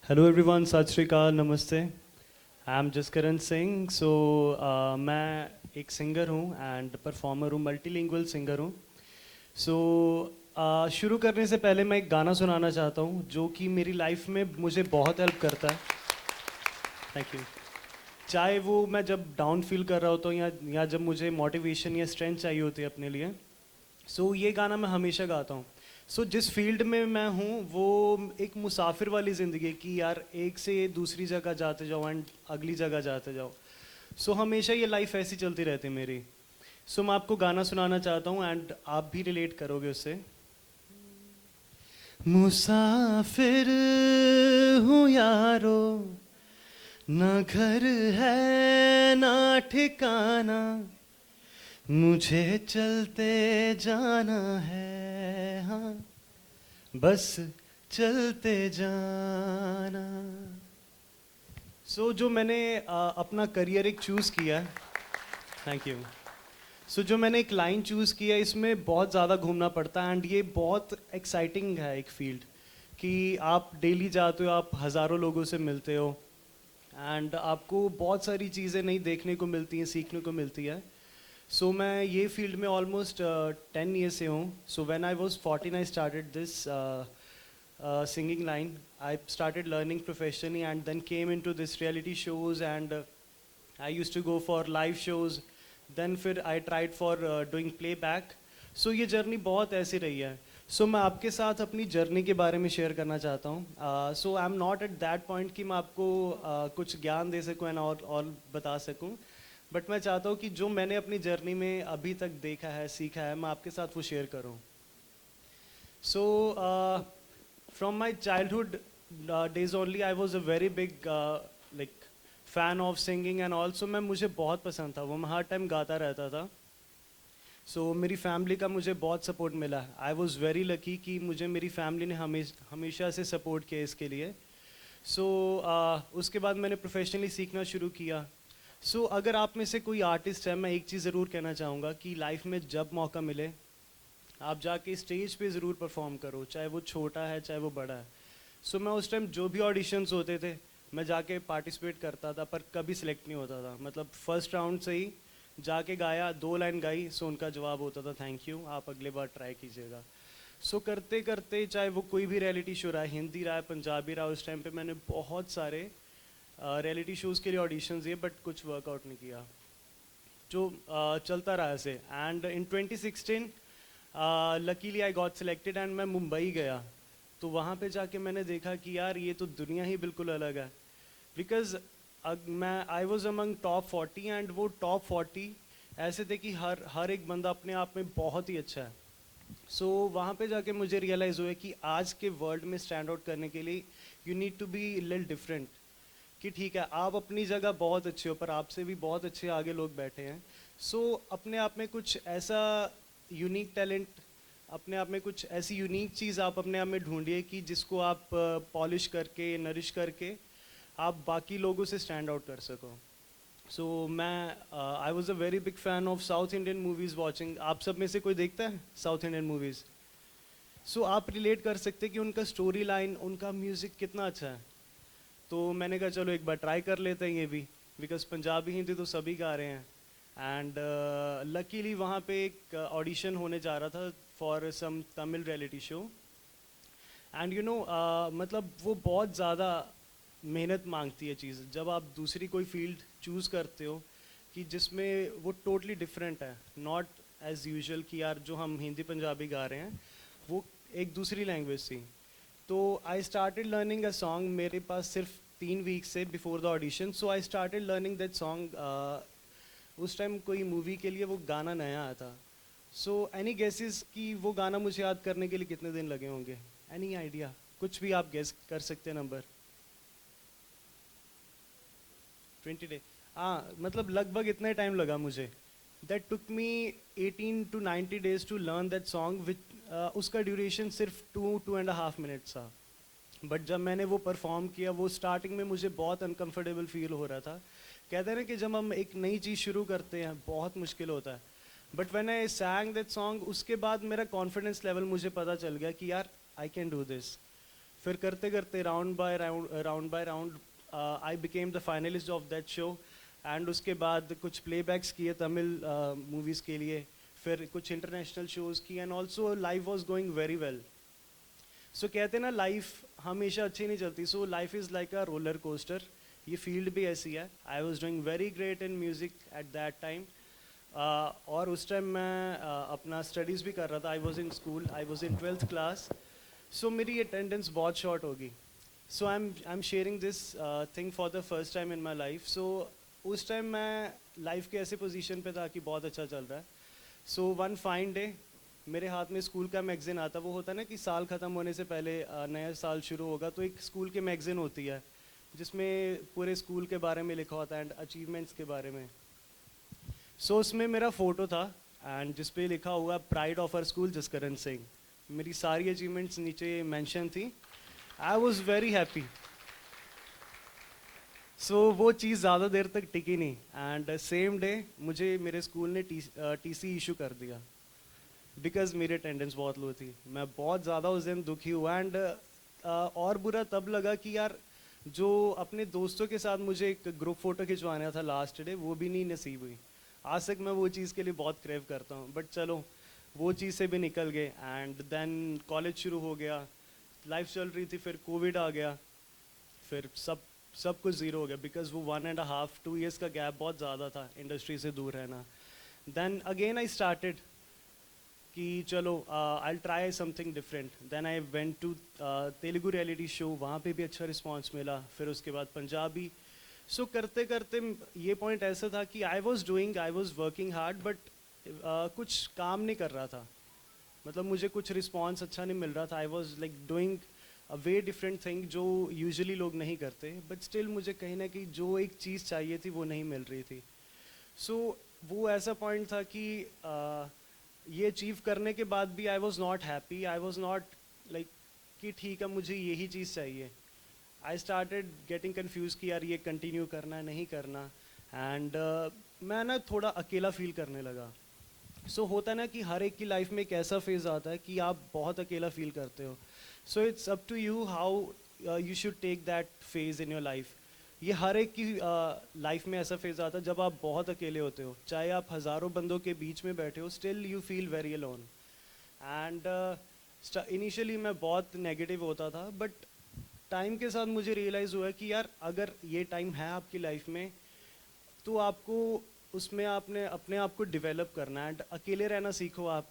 Hello everyone, सत श्री अकाल, नमस्ते। I am Jaskaran Singh. So मैं एक सिंगर हूँ एंड परफॉर्मर हूँ, मल्टीलिंगुअल सिंगर हूँ। सो शुरू करने से पहले मैं एक गाना सुनाना चाहता हूँ जो कि मेरी लाइफ में मुझे बहुत हेल्प करता है। Thank you. चाहे वो मैं जब डाउन फील कर रहा होता हूँ या जब मुझे मोटिवेशन या स्ट्रेंथ चाहिए होती है अपने लिए। ये गाना मैं हमेशा गाता हूँ। जिस फील्ड में मैं हूँ वो एक मुसाफिर वाली ज़िंदगी है कि यार एक से दूसरी जगह जाते जाओ एंड अगली जगह जाते जाओ। हमेशा ये लाइफ ऐसी चलती रहती है मेरी। मैं आपको गाना सुनाना चाहता हूँ एंड आप भी रिलेट करोगे उससे। मुसाफिर हूँ यारो, ना घर है ना ठिकाना, मुझे चलते जाना है, हाँ बस चलते जाना। जो मैंने अपना करियर एक चूज़ किया है। Thank you. जो मैंने एक लाइन चूज़ किया है, इसमें बहुत ज़्यादा घूमना पड़ता है एंड ये बहुत एक्साइटिंग है एक फील्ड कि आप डेली जाते हो, आप हज़ारों लोगों से मिलते हो एंड आपको बहुत सारी चीज़ें नई देखने को मिलती हैं, सीखने को मिलती है। मैं ये फील्ड में ऑलमोस्ट 10 ईयर से हूँ। When I was 14 I started this singing line. I started learning professionally and then came into this reality shows and I used to go for live shows. Then फिर I tried for doing playback. ये journey बहुत ऐसी रही है। मैं आपके साथ अपनी जर्नी के बारे में शेयर करना चाहता हूँ। I am not at that point कि मैं आपको कुछ ज्ञान दे सकूँ एंड और बता सकूँ। बट मैं चाहता हूँ कि जो मैंने अपनी जर्नी में अभी तक देखा है, सीखा है, मैं आपके साथ वो शेयर करूँ। From my childhood days only, I was a very big like fan of singing and also मुझे बहुत पसंद था वो, मैं हर टाइम गाता रहता था। मेरी फैमिली का मुझे बहुत सपोर्ट मिला। आई वॉज़ वेरी लकी कि मुझे मेरी फैमिली ने हमेशा से सपोर्ट किया इसके लिए। उसके बाद मैंने प्रोफेशनली सीखना शुरू किया। अगर आप में से कोई आर्टिस्ट है, मैं एक चीज़ ज़रूर कहना चाहूँगा कि लाइफ में जब मौका मिले आप जाके स्टेज पे ज़रूर परफॉर्म करो, चाहे वो छोटा है चाहे वो बड़ा है। मैं उस टाइम जो भी ऑडिशंस होते थे मैं जाके पार्टिसिपेट करता था पर कभी सिलेक्ट नहीं होता था। मतलब फर्स्ट राउंड से ही जाके गाया, 2 लाइन गाई, उनका जवाब होता था थैंक यू, आप अगले बार ट्राई कीजिएगा। करते करते चाहे वो कोई भी रियलिटी शो रहा है, हिंदी रहा है, पंजाबी रहा, उस टाइम पे मैंने बहुत सारे रियलिटी शोज़ के लिए ऑडिशंस दिए बट कुछ वर्कआउट नहीं किया। चलता रहा ऐसे and in 2016 luckily I got selected and मैं मुंबई गया। वहाँ पे जाके मैंने देखा कि यार ये तो दुनिया ही बिल्कुल अलग है। बिकॉज मैं I was among top 40 and वो टॉप 40 ऐसे थे कि हर एक बंदा अपने आप में बहुत ही अच्छा है। वहाँ पे जाके मुझे रियलाइज़ हुआ कि आज के वर्ल्ड में स्टैंड आउट करने के लिए you need to be little different. कि ठीक है आप अपनी जगह बहुत अच्छे हो पर आपसे भी बहुत अच्छे आगे लोग बैठे हैं। अपने आप में कुछ ऐसा यूनिक टैलेंट, अपने आप में कुछ ऐसी यूनिक चीज़ आप अपने आप में ढूंढिए कि जिसको आप पॉलिश करके, नरिश करके आप बाकी लोगों से स्टैंड आउट कर सको। मैं I was a very big fan of south Indian movies watching. आप सब में से कोई देखता है साउथ इंडियन मूवीज़? आप रिलेट कर सकते हैं कि उनका स्टोरी लाइन, उनका म्यूज़िक कितना अच्छा है। मैंने कहा चलो एक बार ट्राई कर लेते हैं ये भी, बिकॉज पंजाबी हिंदी तो सभी गा रहे हैं। एंड लकीली वहाँ पे एक ऑडिशन होने जा रहा था for some Tamil reality show. And you know मतलब वो बहुत ज़्यादा मेहनत मांगती है चीज़ जब आप दूसरी कोई फील्ड चूज़ करते हो कि जिसमें वो टोटली डिफरेंट है, नॉट एज यूजुअल कि यार जो हम हिंदी पंजाबी गा रहे हैं वो एक दूसरी लैंग्वेज थी। I started learning a song. मेरे पास सिर्फ 3 वीक से before the audition, I started learning that song. उस टाइम कोई मूवी के लिए वो गाना नया आया था। एनी गेसेस कि वो गाना मुझे याद करने के लिए कितने दिन लगे होंगे? Any idea? कुछ भी आप गेस कर सकते हैं नंबर? 20 डे। हाँ, मतलब लगभग इतना ही टाइम लगा मुझे। That took me 18 to 90 days to learn that song which उसका ड्यूरेशन सिर्फ 2.5 मिनट्स था। बट जब मैंने वो परफॉर्म किया, वो स्टार्टिंग में मुझे बहुत अनकंफर्टेबल फील हो रहा था। कहते हैं ना कि जब हम एक नई चीज़ शुरू करते हैं बहुत मुश्किल होता है। But when I सैंग that song, उसके बाद मेरा कॉन्फिडेंस लेवल मुझे पता चल गया कि यार आई कैन डू दिस। फिर करते करते round bye round I became the finalist of that show. And उसके बाद कुछ प्लेबैक्स किए तमिल मूवीज़ के लिए, फिर कुछ इंटरनेशनल शोज़ की, and also life was going very well. So कहते हैं ना लाइफ हमेशा अच्छी नहीं चलती, so life is like a roller coaster. ये फील्ड भी ऐसी है। I was doing very great in music at that time. और उस टाइम मैं अपना स्टडीज़ भी कर रहा था। I was in school, I was in 12th class. So मेरी अटेंडेंस बहुत शॉर्ट होगी। So I am sharing this thing for the first time in my life. So उस टाइम मैं लाइफ के ऐसे पोजीशन पे था कि बहुत अच्छा चल रहा है। सो वन फाइन डे मेरे हाथ में स्कूल का मैगज़ीन आता। वो होता है ना कि साल ख़त्म होने से पहले नया साल शुरू होगा तो एक स्कूल की मैगज़ीन होती है जिसमें पूरे स्कूल के बारे में लिखा होता है एंड अचीवमेंट्स के बारे में। सो उसमें मेरा फ़ोटो था एंड जिस पे लिखा हुआ pride of our school Jaskaran Singh. मेरी सारी अचीवमेंट्स नीचे मेंशन थी। I was very happy. So वो चीज़ ज़्यादा देर तक टिकी नहीं एंड सेम डे मुझे मेरे स्कूल ने टीसी इशू कर दिया बिकॉज मेरी अटेंडेंस बहुत लो थी। मैं बहुत ज़्यादा उस दिन दुखी हुआ एंड और बुरा तब लगा कि यार जो अपने दोस्तों के साथ मुझे एक ग्रुप फ़ोटो खिंचवाना था लास्ट डे, वो भी नहीं नसीब हुई। आज तक मैं वो चीज़ के लिए बहुत क्रेव करता हूँ, बट चलो वो चीज़ से भी निकल गए। एंड देन कॉलेज शुरू हो गया, लाइफ चल रही थी, फिर कोविड आ गया, फिर सब कुछ ज़ीरो हो गया बिकॉज वो 1.5-2 years का गैप बहुत ज़्यादा था इंडस्ट्री से दूर रहना। देन अगेन आई स्टार्टेड कि चलो I try something different. Then I went to Telugu reality show, वहाँ पे भी अच्छा रिस्पांस मिला। फिर उसके बाद पंजाबी। सो करते करते ये पॉइंट ऐसा था कि I was working hard but कुछ काम नहीं कर रहा था। मतलब मुझे कुछ रिस्पांस अच्छा नहीं मिल रहा था। I was like doing a way different thing जो यूजुअली लोग नहीं करते, बट स्टिल मुझे कहीं ना कहीं जो एक चीज़ चाहिए थी वो नहीं मिल रही थी। सो वो ऐसा पॉइंट था कि ये अचीव करने के बाद भी आई was not happy. I was not like कि ठीक है मुझे यही चीज़ चाहिए। आई स्टार्टेड गेटिंग कन्फ्यूज़ कि यार ये कंटिन्यू करना है नहीं करना। एंड मैं ना थोड़ा अकेला फील करने लगा। सो होता है ना कि हर एक की लाइफ में एक ऐसा फेज़ आता है कि आप बहुत अकेला फील करते हो। So it's up to you how you should take that phase in your life. ये हर एक की लाइफ में ऐसा फेज़ आता है जब आप बहुत अकेले होते हो, चाहे आप हज़ारों बंदों के बीच में बैठे हो, still you feel very alone. And initially मैं बहुत नेगेटिव होता था, बट टाइम के साथ मुझे रियलाइज़ हुआ कि यार अगर ये टाइम है आपकी लाइफ में तो आपको उसमें आपने अपने आप को डेवलप करना है एंड अकेले रहना सीखो। आप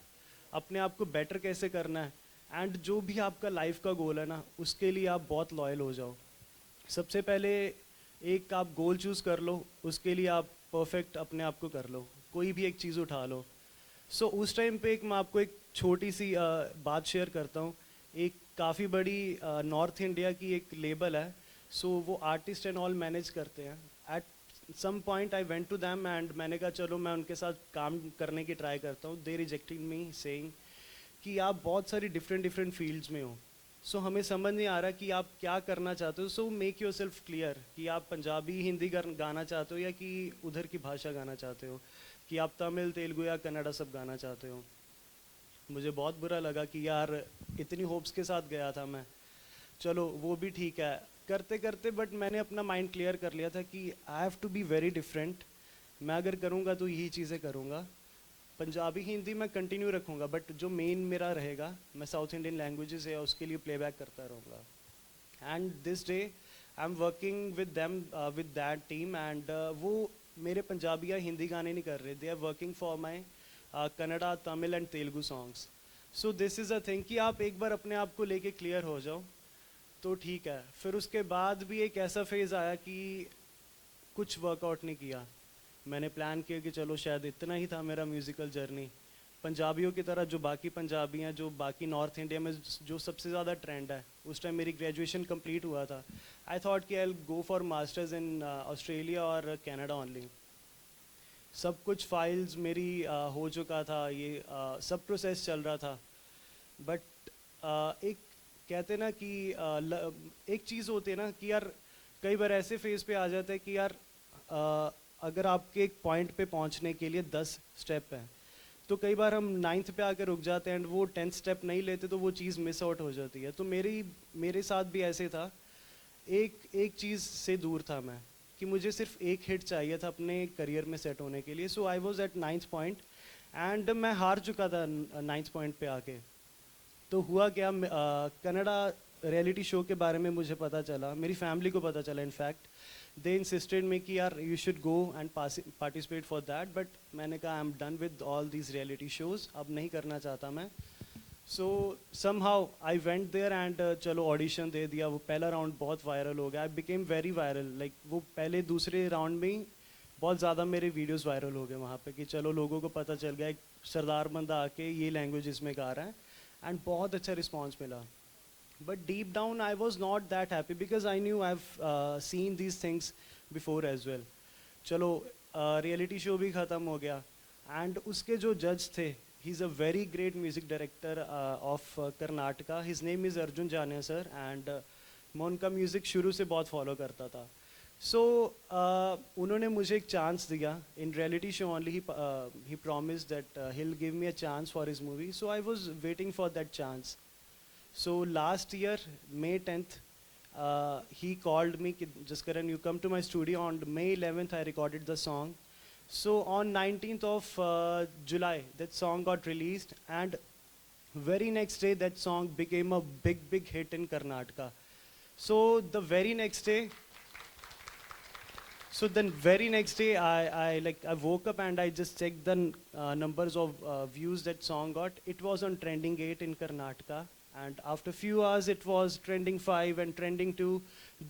अपने आप को बेटर कैसे करना है एंड जो भी आपका लाइफ का गोल है ना उसके लिए आप बहुत लॉयल हो जाओ। सबसे पहले एक आप गोल चूज़ कर लो, उसके लिए आप परफेक्ट अपने आप को कर लो, कोई भी एक चीज़ उठा लो। सो उस टाइम पे एक मैं आपको एक छोटी सी बात शेयर करता हूँ। एक काफ़ी बड़ी नॉर्थ इंडिया की एक लेबल है। सो वो आर्टिस्ट एंड ऑल मैनेज करते हैं। At some point I went to them and मैंने कहा चलो मैं उनके साथ काम करने की ट्राई करता हूँ। दे रिजेक्टेड मी सेइंग कि आप बहुत सारी डिफरेंट डिफरेंट फील्ड्स में हो। सो हमें समझ नहीं आ रहा कि आप क्या करना चाहते हो। So make your self clear कि आप पंजाबी हिंदी गाना चाहते हो या कि उधर की भाषा गाना चाहते हो, कि आप तमिल तेलुगु या कन्नड़ा सब गाना चाहते हो। मुझे बहुत बुरा लगा कि यार इतनी होप्स के साथ गया था मैं। चलो वो भी ठीक है करते करते, बट मैंने अपना माइंड क्लियर कर लिया था कि I have to be very different. मैं अगर करूँगा तो यही चीज़ें करूँगा। पंजाबी हिंदी मैं कंटिन्यू रखूँगा, बट जो मेन मेरा रहेगा मैं साउथ इंडियन लैंग्वेजेस है उसके लिए प्लेबैक करता रहूँगा। And this day I am working with them with that team and वो मेरे पंजाबी या हिंदी गाने नहीं कर रहे, they are working for my Kannada Tamil and Telugu songs. So this is a thing कि आप एक बार अपने आप को लेके क्लियर हो जाओ तो ठीक है। फिर उसके बाद भी एक ऐसा फेज़ आया कि कुछ वर्कआउट नहीं किया। मैंने प्लान किया कि चलो शायद इतना ही था मेरा म्यूज़िकल जर्नी। पंजाबियों की तरह जो बाकी पंजाबी हैं, जो बाकी नॉर्थ इंडिया में जो सबसे ज़्यादा ट्रेंड है, उस टाइम मेरी ग्रेजुएशन कंप्लीट हुआ था। आई थॉट कि I will go for masters in Australia और कनाडा ओनली। सब कुछ फाइल्स मेरी हो चुका था, ये सब प्रोसेस चल रहा था। बट एक कहते ना कि एक चीज़ होती है ना कि यार कई बार ऐसे फेज पे आ जाता है कि यार अगर आपके एक पॉइंट पे पहुंचने के लिए 10 स्टेप हैं, तो कई बार हम 9th पे आकर रुक जाते हैं एंड वो 10th स्टेप नहीं लेते, तो वो चीज़ मिस आउट हो जाती है। तो मेरे साथ भी ऐसे था। एक एक चीज़ से दूर था मैं, कि मुझे सिर्फ एक हिट चाहिए था अपने करियर में सेट होने के लिए। So I was at 9th point and मैं हार चुका था 9th पॉइंट पे आके। तो हुआ क्या, कनाडा रियलिटी शो के बारे में मुझे पता चला, मेरी फैमिली को पता चला। इनफैक्ट दे इंसिस्टेड में कि यार you should go and participate for that, but मैंने कहा I am done with all these reality shows, अब नहीं करना चाहता मैं। So somehow I went there and चलो ऑडिशन दे दिया। वो पहला राउंड बहुत वायरल हो गया, I became very viral. Like वो पहले दूसरे राउंड में ही बहुत ज़्यादा मेरे वीडियोस वायरल हो गए वहाँ पे, कि चलो लोगों को पता चल गया एक सरदार बंदा आके ये लैंग्वेज इसमें गा रहा है, एंड बहुत अच्छा रिस्पॉन्स मिला। But deep down I was not that happy because I knew I have seen these things before as well. चलो रियलिटी शो भी ख़त्म हो गया एंड उसके जो जज थे, he is a very great music director of Karnataka, his name is Arjun Janya sir, and मैं उनका म्यूज़िक शुरू से बहुत फॉलो करता था। सो उन्होंने मुझे एक चांस दिया in reality show only. He promised that he'll give me a chance for his movie, so I was waiting for that chance. So last year May 10th he called me कि Jaskaran, you come to my studio. On May 11th I recorded the song. So on 19th of July that song got released, and very next day that song became a big hit in Karnataka. So the very next day, so then very next day, I woke up and I just checked the numbers of views that song got. It was on trending 8 in Karnataka, and after few hours it was trending 5 and trending 2.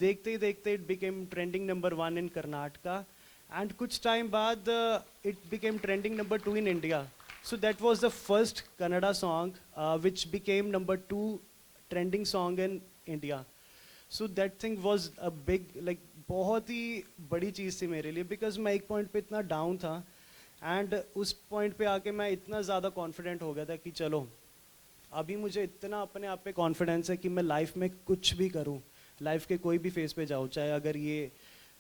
देखते ही देखते it became trending number 1 in Karnataka, and कुछ time बाद it became trending number 2 in India. So that was the first Kannada song which became number 2 trending song in India. So that thing was a big, like बहुत ही बड़ी चीज़ थी मेरे लिए, because मैं एक point पे इतना डाउन था एंड उस पॉइंट पे आके मैं इतना ज़्यादा कॉन्फिडेंट हो गया था कि चलो अभी मुझे इतना अपने आप पे कॉन्फिडेंस है कि मैं लाइफ में कुछ भी करूं, लाइफ के कोई भी फेज पे जाऊं, चाहे अगर ये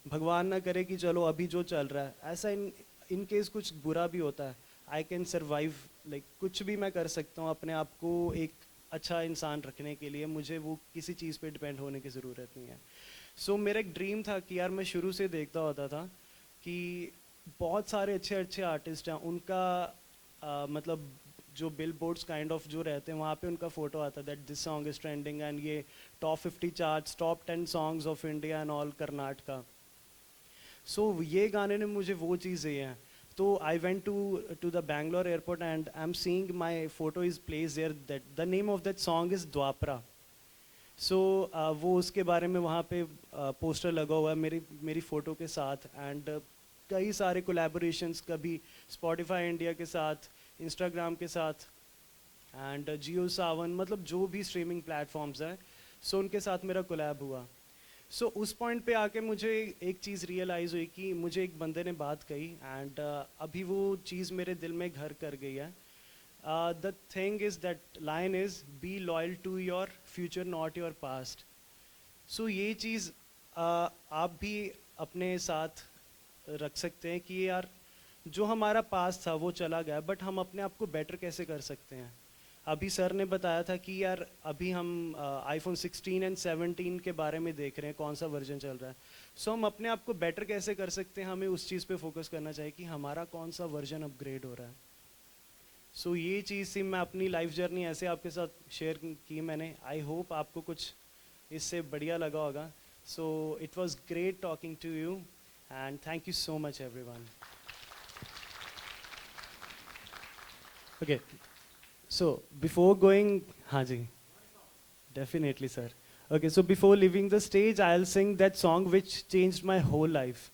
भगवान ना करे कि चलो अभी जो चल रहा है ऐसा इन केस कुछ बुरा भी होता है, आई कैन सर्वाइव। लाइक कुछ भी मैं कर सकता हूँ अपने आप को एक अच्छा इंसान रखने के लिए, मुझे वो किसी चीज़ पे डिपेंड होने की ज़रूरत नहीं है। सो मेरा एक ड्रीम था कि यार मैं शुरू से देखता होता था कि बहुत सारे अच्छे अच्छे आर्टिस्ट हैं, उनका मतलब जो बिल बोर्ड्स काइंड ऑफ जो रहते हैं वहाँ पे उनका फ़ोटो आता that this song is trending and ये top 50 charts, top 10 songs of India and all Karnataka. So ये गाने ने मुझे वो चीज़ दी हैं। तो I went to the Bangalore airport and I am seeing my photo is place there, that the name of that song is Dwapara. So वो उसके बारे में वहाँ पे पोस्टर लगा हुआ है मेरी फ़ोटो के साथ, एंड कई सारे कोलैबोरेशंस, कभी स्पॉटिफाई इंडिया के साथ, इंस्टाग्राम के साथ, एंड जियो सावन, मतलब जो भी स्ट्रीमिंग प्लेटफॉर्म्स हैं, सो उनके साथ मेरा कोलैब हुआ। सो उस पॉइंट पे आके मुझे एक चीज़ रियलाइज़ हुई कि मुझे एक बंदे ने बात कही, एंड अभी वो चीज़ मेरे दिल में घर कर गई है। The thing is, that line is be loyal to your future, not your past. So ये चीज़ आप भी अपने साथ रख सकते हैं कि यार जो हमारा पास्ट था वो चला गया, बट हम अपने आप को बेटर कैसे कर सकते हैं। अभी सर ने बताया था कि यार अभी हम iPhone 16 एंड 17 के बारे में देख रहे हैं कौन सा वर्जन चल रहा है। सो हम अपने आप को बेटर कैसे कर सकते हैं, हमें उस चीज़ पे फोकस करना चाहिए कि हमारा कौन सा वर्जन अपग्रेड हो रहा है। सो ये चीज़ थी, मैं अपनी लाइफ जर्नी ऐसे आपके साथ शेयर की मैंने। आई होप आपको कुछ इससे बढ़िया लगा होगा। So it was great talking to you and thank you so much everyone. Okay, so before going, हाँ जी definitely sir. Okay, so before leaving the stage I will sing that song which changed my whole life.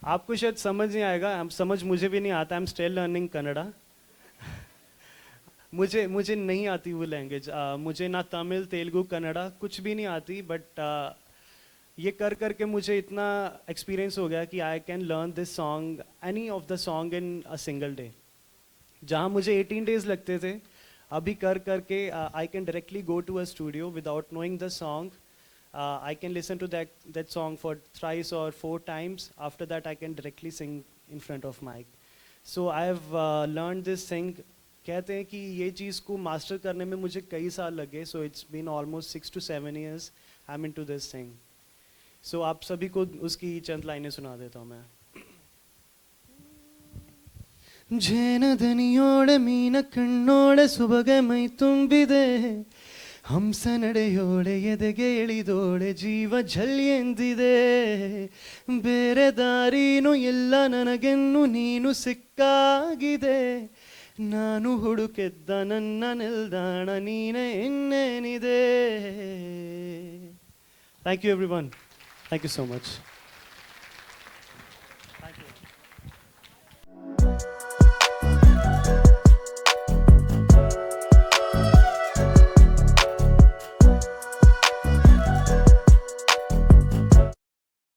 आपको शायद समझ नहीं आएगा, समझ मुझे भी नहीं आता, I am still learning Kannada. मुझे नहीं आती वो लैंग्वेज, मुझे ना तमिल, तेलुगु, कन्नड़ा कुछ भी नहीं आती, बट ये कर करके मुझे इतना एक्सपीरियंस हो गया कि I can learn this song, any of the song in a single day. जहाँ मुझे 18 डेज लगते थे, अभी कर करके I can directly go to a studio without knowing the song. I can listen to that song for thrice or 4 times. After that, I can directly sing in front of mic. So I have learned this thing. कहते हैं कि ये चीज़ को master करने में मुझे कई साल लगे. So it's been almost 6 to 7 years. I'm into this thing. So आप सभी को उसकी चंद लाइनें सुना देता हूँ मैं. ജനധനിയോടെ മീനക്കണ്ണോടെ സുഭഗമൈ ತುಂಬಿದೆ ಹಂಸ ನಡೆಯೋಳೆ ಎದೆಗೆ ಎಳಿದೋಳೆ ಜೀವ ಝಲ್ಯೆಂದಿದೆ ಬೇರೆ ದಾರಿನೂ ಎಲ್ಲ ನನಗೆನ್ನು ನೀನು ಸಿಕ್ಕಾಗಿದೆ ನಾನು ಹುಡುಕೆದ್ದ ನನ್ನ ನಿಲ್ದಾಣ ನೀನೇ ಇನ್ನೇನಿದೆ. Thank you everyone. Thank you so much.